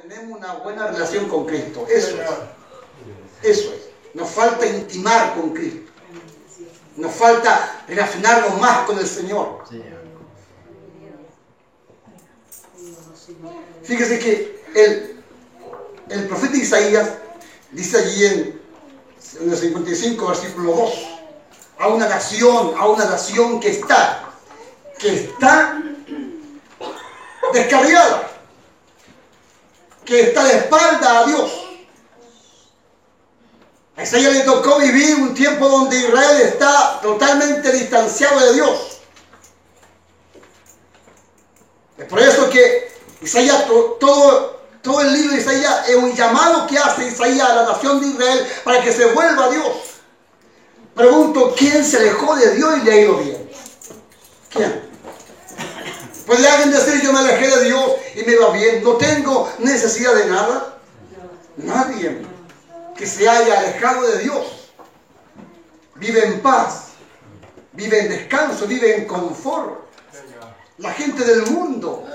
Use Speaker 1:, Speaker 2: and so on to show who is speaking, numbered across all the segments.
Speaker 1: tenemos una buena relación con Cristo. Eso es. Eso es. Nos falta intimar con Cristo. Nos falta relacionarnos más con el Señor. Fíjese que el profeta Isaías dice allí en el 55, versículo 2, a una nación que está descarriada, que está de espalda a Dios. A Isaías le tocó vivir un tiempo donde Israel está totalmente distanciado de Dios. Es por eso que Isaías, todo el libro de Isaías es un llamado que hace Isaías a la nación de Israel para que se vuelva a Dios. Pregunto, ¿quién se alejó de Dios y le ha ido bien? ¿Quién? ¿Puede alguien decir, yo me alejé de Dios y me va bien? ¿No tengo necesidad de nada? Nadie que se haya alejado de Dios vive en paz, vive en descanso, vive en confort. La gente del mundo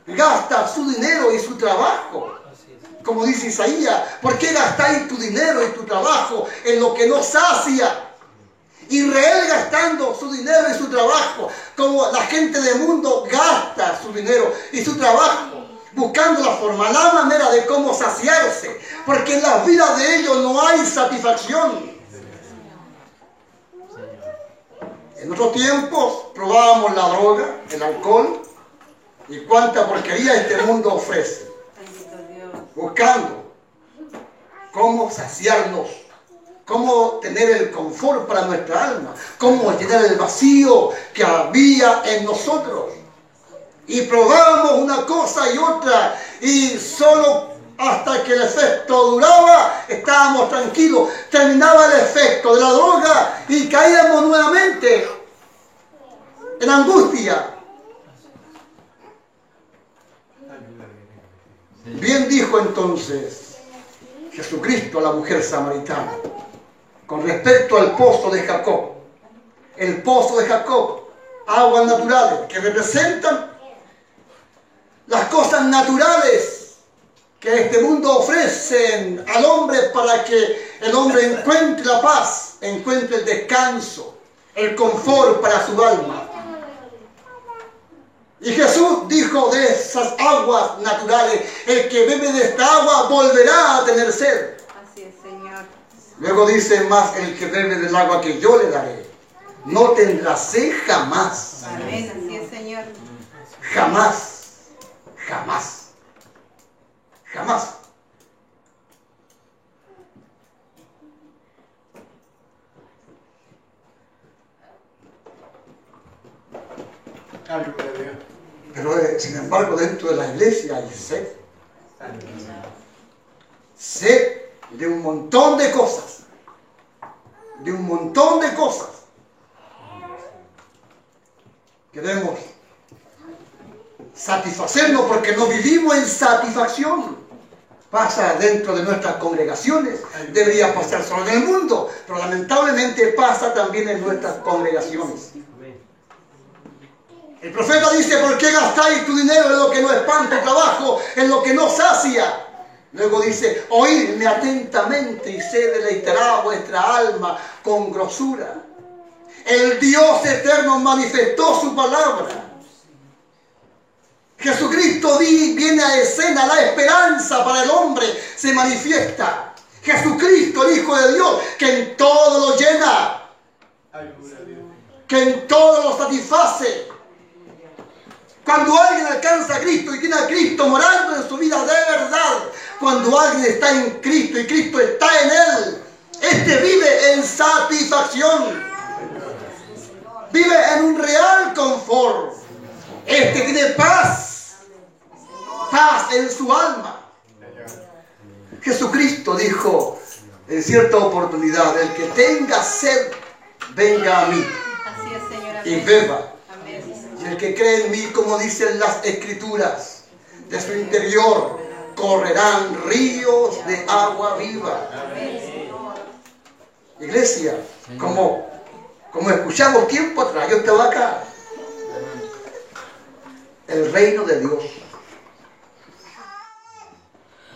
Speaker 1: gasta su dinero y su trabajo. Como dice Isaías, ¿por qué gastáis tu dinero y tu trabajo en lo que no sacia? Israel gastando su dinero y su trabajo, como la gente del mundo gasta su dinero y su trabajo, buscando la manera de cómo saciarse, porque en las vidas de ellos no hay satisfacción. En otros tiempos probábamos la droga, el alcohol, y cuánta porquería este mundo ofrece, buscando cómo saciarnos, cómo tener el confort para nuestra alma, cómo llenar el vacío que había en nosotros. Y probábamos una cosa y otra, y solo hasta que el efecto duraba, estábamos tranquilos. Terminaba el efecto de la droga y caíamos nuevamente en angustia. Bien dijo entonces Jesucristo a la mujer samaritana con respecto al pozo de Jacob. El pozo de Jacob, aguas naturales que representan las cosas naturales que este mundo ofrecen al hombre para que el hombre encuentre la paz, encuentre el descanso, el confort para su alma. Y Jesús dijo de esas aguas naturales, el que bebe de esta agua volverá a tener sed.
Speaker 2: Así es, Señor.
Speaker 1: Luego dice más, el que bebe del agua que yo le daré, no tendrá sed jamás.
Speaker 2: Amén, así es, Señor.
Speaker 1: Jamás. Jamás. Jamás. Pero sin embargo dentro de la iglesia hay sed. Sed de un montón de cosas. De un montón de cosas. Queremos satisfacernos porque no vivimos en satisfacción. Pasa dentro de nuestras congregaciones, debería pasar solo en el mundo, pero lamentablemente pasa también en nuestras congregaciones. El profeta dice, ¿por qué gastáis tu dinero en lo que no espanta, tu trabajo en lo que no sacia? Luego dice, oídme atentamente y se deleitará vuestra alma con grosura. El Dios eterno manifestó su palabra. Jesucristo viene a escena, la esperanza para el hombre se manifiesta. Jesucristo, el Hijo de Dios, que en todo lo llena, que en todo lo satisface. Cuando alguien alcanza a Cristo y tiene a Cristo morando en su vida de verdad, cuando alguien está en Cristo y Cristo está en él, este vive en satisfacción, vive en un real confort. Este tiene paz, paz en su alma. Jesucristo dijo en cierta oportunidad, el que tenga sed, venga a mí.
Speaker 2: Así es, Señor.
Speaker 1: Y beba.
Speaker 2: Amén.
Speaker 1: Y el que cree en mí, como dicen las Escrituras, de su interior correrán ríos de agua viva. Iglesia, como escuchamos tiempo atrás, yo estaba acá. El reino de Dios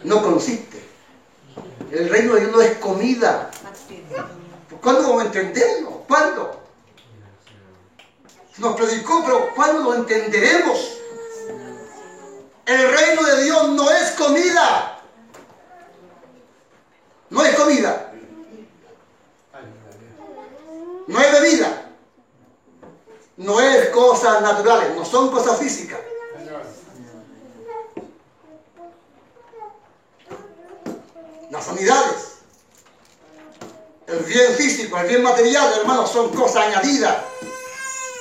Speaker 1: no consiste. El reino de Dios no es comida.
Speaker 2: Así es.
Speaker 1: ¿Cuándo vamos a entenderlo? ¿Cuándo? Nos predicó, pero ¿cuándo lo entenderemos? El reino de Dios no es comida. No es comida. No es bebida. No es cosas naturales. No son cosas físicas. Las sanidades, el bien físico, el bien material, hermanos, son cosas añadidas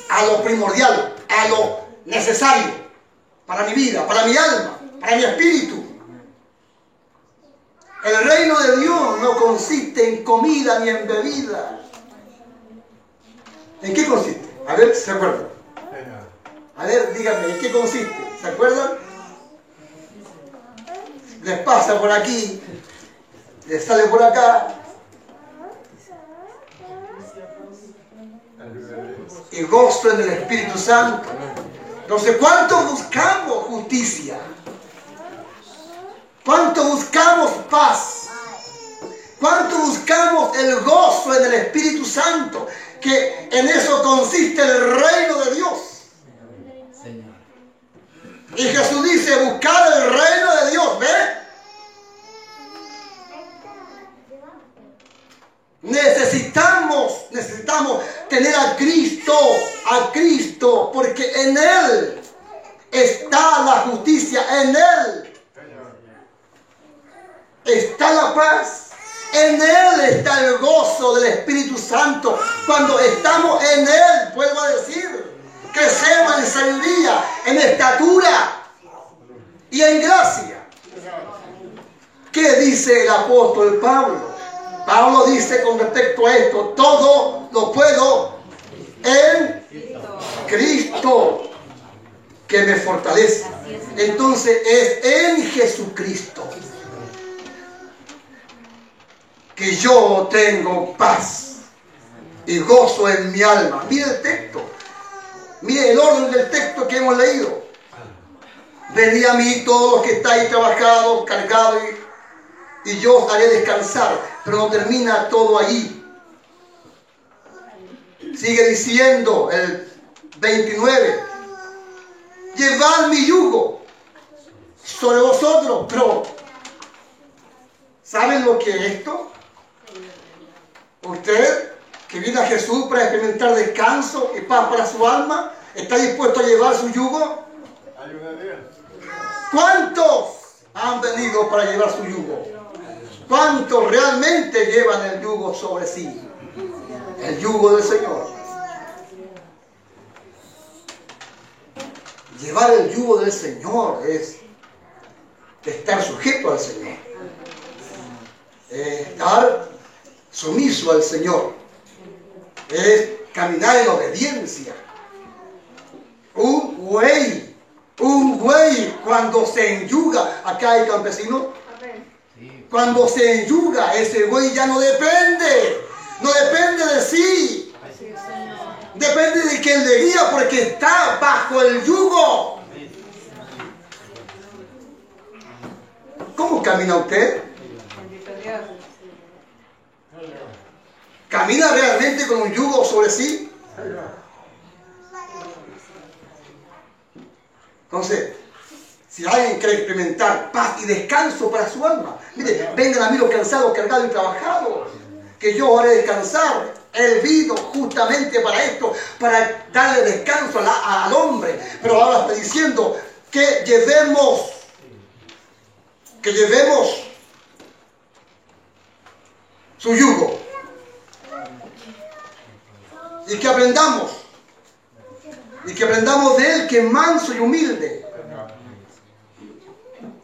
Speaker 1: a lo primordial, a lo necesario para mi vida, para mi alma, para mi espíritu. El reino de Dios no consiste en comida ni en bebida. ¿En qué consiste? A ver, ¿se acuerdan? A ver, díganme, ¿en qué consiste? ¿Se acuerdan? Les pasa por aquí, les sale por acá. Y gozo en el Espíritu Santo. Entonces, ¿cuánto buscamos justicia? ¿Cuánto buscamos paz? ¿Cuánto buscamos el gozo en el Espíritu Santo? Que en eso consiste el reino de Dios. Y Jesús dice, buscar el reino de Dios, ¿ve? Necesitamos tener a Cristo, porque en Él está la justicia, en Él está la paz, en Él está el gozo del Espíritu Santo. Cuando estamos en Él, vuelvo a decir, crecemos en sabiduría, en estatura y en gracia. ¿Qué dice el apóstol Pablo? Pablo dice con respecto a esto, todo lo puedo en Cristo que me fortalece. Entonces es en Jesucristo que yo tengo paz y gozo en mi alma. Mire el texto, mire el orden del texto que hemos leído. Venid a mí todos los que estáis trabajados, cargados, y yo os haré descansar. Pero no termina todo allí. Sigue diciendo el 29. Llevad mi yugo sobre vosotros. Pero, ¿saben lo que es esto? Usted que viene a Jesús para experimentar descanso y paz para su alma, ¿está dispuesto a llevar su yugo? ¿Cuántos han venido para llevar su yugo? ¿Cuántos realmente llevan el yugo sobre sí? El yugo del Señor. Llevar el yugo del Señor es estar sujeto al Señor. Estar sumiso al Señor. Es caminar en obediencia. Un buey cuando se enyuga, acá hay campesinos. Cuando se enyuga, ese buey ya no depende de sí, depende de quien le guía, porque está bajo el yugo. ¿Cómo camina usted? ¿Camina realmente con un yugo sobre sí? Entonces, si alguien quiere experimentar paz y descanso para su alma, mire, vengan a mí los cansados, cargados y trabajados, que yo haré descansar. Él vino justamente para esto, para darle descanso al hombre. Pero ahora está diciendo que llevemos su yugo y que aprendamos de él, que es manso y humilde.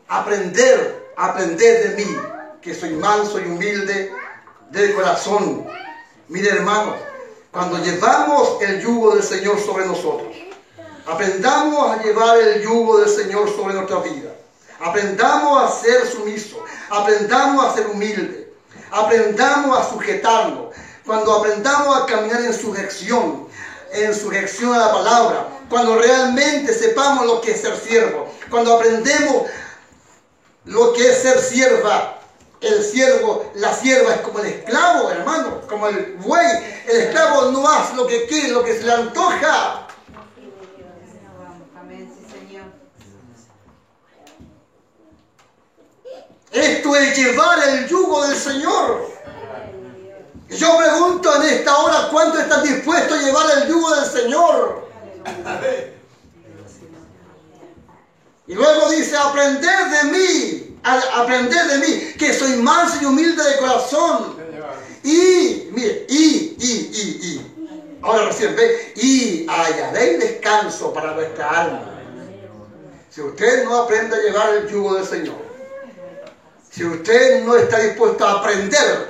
Speaker 1: Aprender de mí, que soy manso y humilde del corazón. Mire, hermanos, cuando llevamos el yugo del Señor sobre nosotros, aprendamos a llevar el yugo del Señor sobre nuestra vida. Aprendamos a ser sumisos, aprendamos a ser humildes, aprendamos a sujetarnos. Cuando aprendamos a caminar en sujeción a la palabra, cuando realmente sepamos lo que es ser siervo, cuando aprendemos lo que es ser sierva. El siervo, la sierva es como el esclavo, hermano, como el buey. El esclavo no hace lo que quiere, lo que se le antoja.
Speaker 2: Amén, sí, Señor.
Speaker 1: Esto es llevar el yugo del Señor. Yo pregunto en esta hora, ¿cuánto están dispuestos a llevar el yugo del Señor? Y luego dice, aprended de mí, que soy manso y humilde de corazón. Y, mire, ahora recién ve, y hallaréis descanso para vuestra alma. Si usted no aprende a llevar el yugo del Señor, si usted no está dispuesto a aprender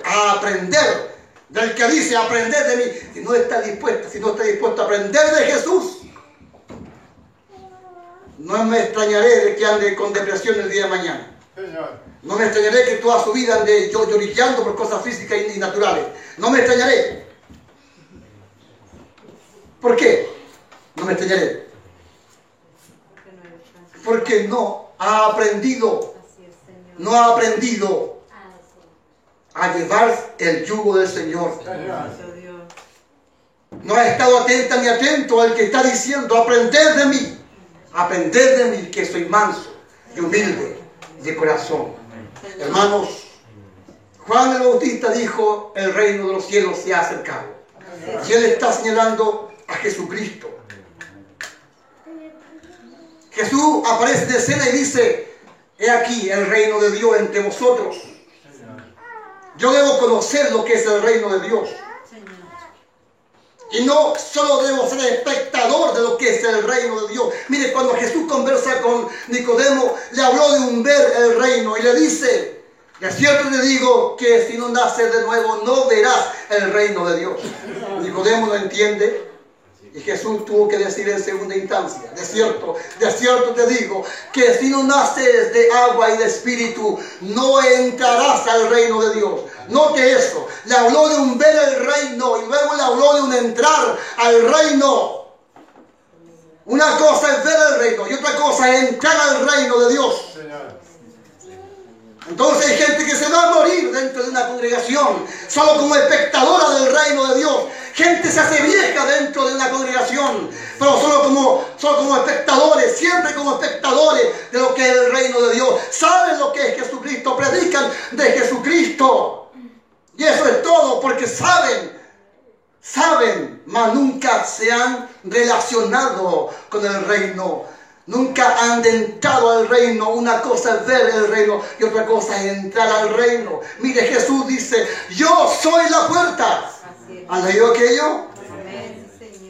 Speaker 1: del que dice aprender de mí, si no está dispuesto a aprender de Jesús, no me extrañaré de que ande con depresión el día de mañana. No me extrañaré que toda su vida ande lloriqueando por cosas físicas y naturales. No me extrañaré. ¿Por qué? No me extrañaré. Porque no ha aprendido. No ha aprendido a llevar el yugo del Señor. No ha estado atenta ni atento al que está diciendo, aprended de mí, que soy manso y humilde de corazón. Hermanos, Juan el Bautista dijo, el reino de los cielos se ha acercado. Y él está señalando a Jesucristo. Jesús aparece de escena y dice, he aquí el reino de Dios entre vosotros. Yo debo conocer lo que es el reino de Dios. Y no solo debo ser espectador de lo que es el reino de Dios. Mire, cuando Jesús conversa con Nicodemo, le habló de un ver el reino y le dice, de cierto te digo que si no naces de nuevo no verás el reino de Dios. Nicodemo no entiende y Jesús tuvo que decir en segunda instancia, de cierto te digo que si no naces de agua y de espíritu no entrarás al reino de Dios. Note eso, le habló de un ver el reino y luego le habló de un entrar al reino. Una cosa es ver el reino y otra cosa es entrar al reino de Dios. Entonces hay gente que se va a morir dentro de una congregación solo como espectadora del reino de Dios. Gente se hace vieja dentro de una congregación, pero solo como espectadores, siempre como espectadores de lo que es el reino de Dios. Saben lo que es Jesucristo, predican de Jesucristo. Y eso es todo, porque saben, mas nunca se han relacionado con el reino. Nunca han entrado al reino. Una cosa es ver el reino y otra cosa es entrar al reino. Mire, Jesús dice, yo soy la puerta. ¿Han leído aquello?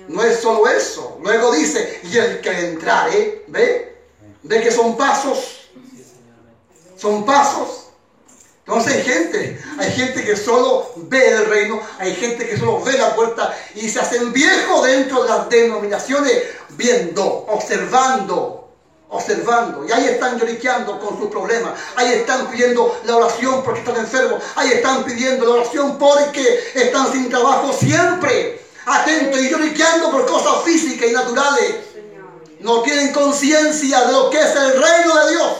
Speaker 1: No es solo eso. Luego dice, y el que entrare, ¿ve? ¿Ve que son pasos? Son pasos. Entonces hay gente que solo ve el reino, hay gente que solo ve la puerta y se hacen viejos dentro de las denominaciones, viendo, observando. Y ahí están lloriqueando con sus problemas, ahí están pidiendo la oración porque están enfermos, ahí están pidiendo la oración porque están sin trabajo, siempre atentos y lloriqueando por cosas físicas y naturales. No tienen conciencia de lo que es el reino de Dios.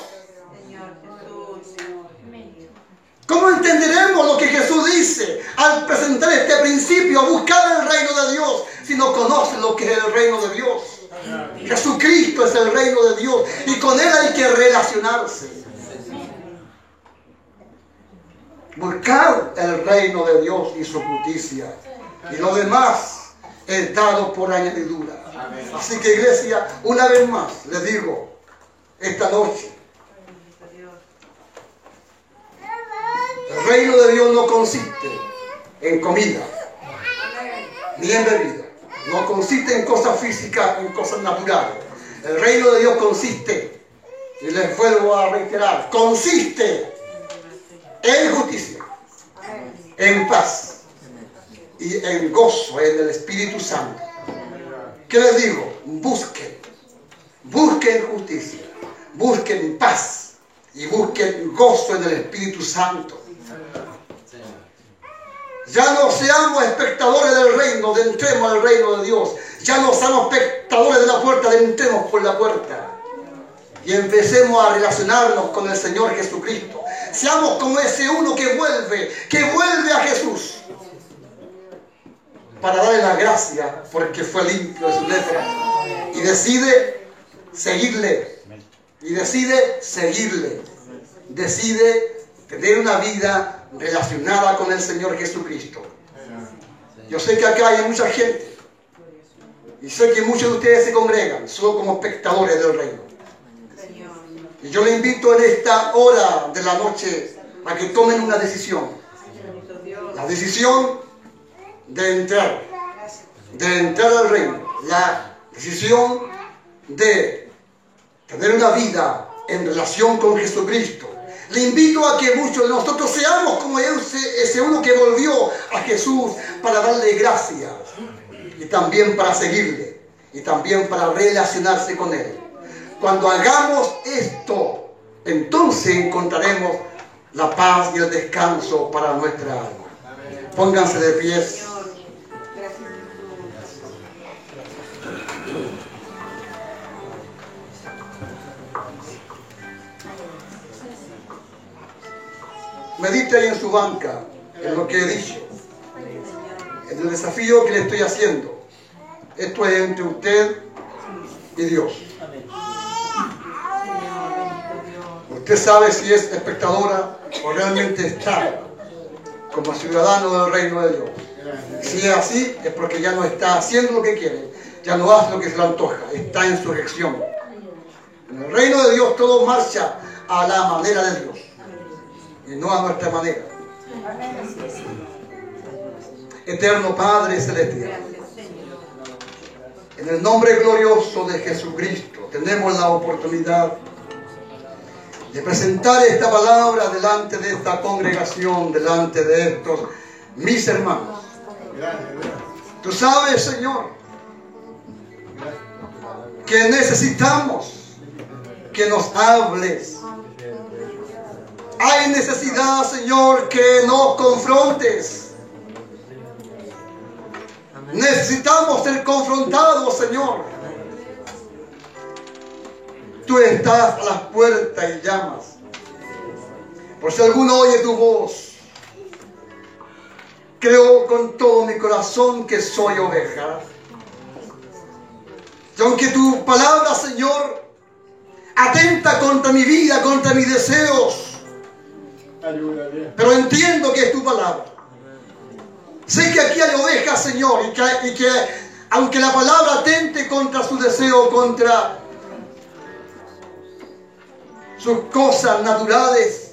Speaker 1: ¿Cómo entenderemos lo que Jesús dice al presentar este principio, a buscar el reino de Dios, si no conocen lo que es el reino de Dios? Jesucristo es el reino de Dios y con Él hay que relacionarse. Buscar el reino de Dios y su justicia. Y lo demás es dado por añadidura. Así que, iglesia, una vez más les digo, esta noche, el reino de Dios no consiste en comida, ni en bebida. No consiste en cosas físicas, en cosas naturales. El reino de Dios consiste, y les vuelvo a reiterar, consiste en justicia, en paz y en gozo en el Espíritu Santo. ¿Qué les digo? Busquen justicia, busquen paz y busquen gozo en el Espíritu Santo. Ya no seamos espectadores del reino, entremos al reino de Dios. Ya no seamos espectadores de la puerta, entremos por la puerta. y empecemos a relacionarnos con el Señor Jesucristo. Seamos como ese uno que vuelve a Jesús para darle la gracia porque fue limpio de su lepra y decide seguirle. Y decide seguirle. Decide tener una vida relacionada con el Señor Jesucristo. Yo sé que acá hay mucha gente y sé que muchos de ustedes se congregan solo como espectadores del reino. Y yo les invito en esta hora de la noche a que tomen una decisión. La decisión de entrar al reino. La decisión de tener una vida en relación con Jesucristo. Le invito a que muchos de nosotros seamos como ese uno que volvió a Jesús para darle gracias y también para seguirle y también para relacionarse con Él. Cuando hagamos esto, entonces encontraremos la paz y el descanso para nuestra alma. Pónganse de pies. Medite ahí en su banca, en lo que he dicho, en el desafío que le estoy haciendo. Esto es entre usted y Dios. Usted sabe si es espectadora o realmente está como ciudadano del reino de Dios. Si es así, es porque ya no está haciendo lo que quiere, ya no hace lo que se le antoja, está en surrección. En el reino de Dios todo marcha a la manera de Dios y no a nuestra manera. Eterno Padre Celestial, en el nombre glorioso de Jesucristo, tenemos la oportunidad de presentar esta palabra delante de esta congregación, delante de estos mis hermanos. Tú sabes, Señor, que necesitamos que nos hables. Hay necesidad, Señor, que nos confrontes. Necesitamos ser confrontados, Señor. Tú estás a las puertas y llamas. Por si alguno oye tu voz, creo con todo mi corazón que soy oveja. Y aunque tu palabra, Señor, atenta contra mi vida, contra mis deseos, pero entiendo que es tu palabra. Sé que aquí hay ovejas, Señor, y que aunque la palabra atente contra su deseo, contra sus cosas naturales,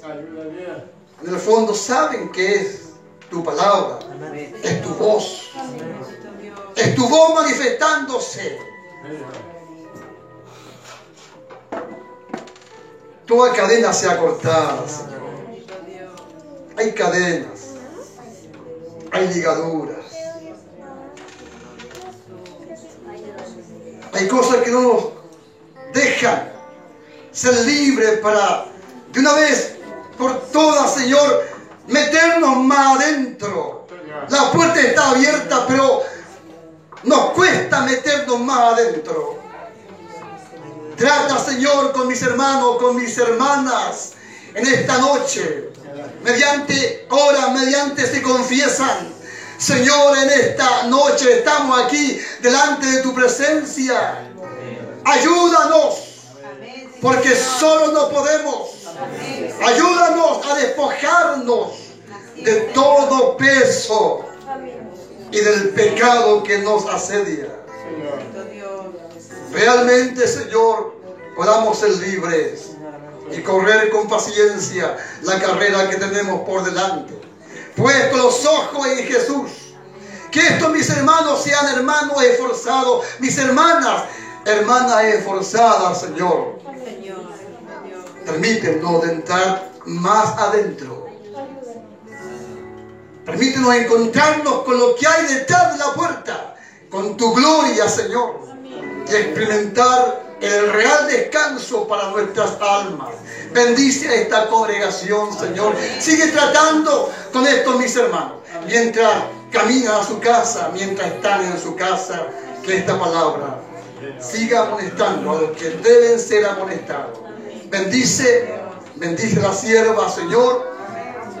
Speaker 1: en el fondo saben que es tu palabra, es tu voz, es tu voz manifestándose. Toda cadena sea cortada, Señor. Hay cadenas, hay ligaduras, hay cosas que no nos dejan ser libres para de una vez por todas, Señor, meternos más adentro. La puerta está abierta, pero nos cuesta meternos más adentro. Trata, Señor, con mis hermanos, con mis hermanas en esta noche. Mediante oran, mediante se confiesan. Señor, en esta noche estamos aquí delante de tu presencia. Ayúdanos, porque solo no podemos. Ayúdanos a despojarnos de todo peso y del pecado que nos asedia. Realmente, Señor, podamos ser libres y correr con paciencia la carrera que tenemos por delante. Puesto los ojos en Jesús. Que estos mis hermanos sean hermanos esforzados, mis hermanas esforzadas, Señor. Permítenos de entrar más adentro. Permítenos encontrarnos con lo que hay detrás de la puerta, con tu gloria, Señor, y experimentar el real descanso para nuestras almas. Bendice a esta congregación, Señor. Sigue tratando con estos mis hermanos. Mientras caminan a su casa, mientras están en su casa, que esta palabra Siga amonestando a los que deben ser amonestados. Bendice la sierva, Señor,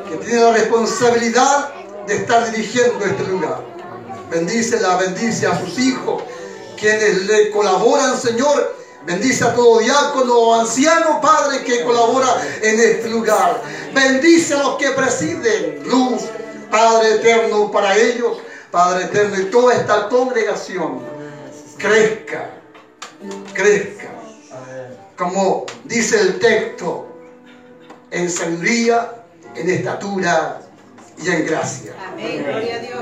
Speaker 1: que tiene la responsabilidad de estar dirigiendo este lugar. Bendícela, bendice a sus hijos, quienes le colaboran, Señor. Bendice a todo diácono o anciano, Padre, que colabora en este lugar. Bendice a los que presiden. Luz, Padre eterno, para ellos, Padre eterno, y toda esta congregación crezca, como dice el texto, en sabiduría, en estatura y en gracia.
Speaker 2: Amén. Gloria a Dios.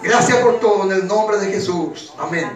Speaker 1: Gracias por todo en el nombre de Jesús. Amén.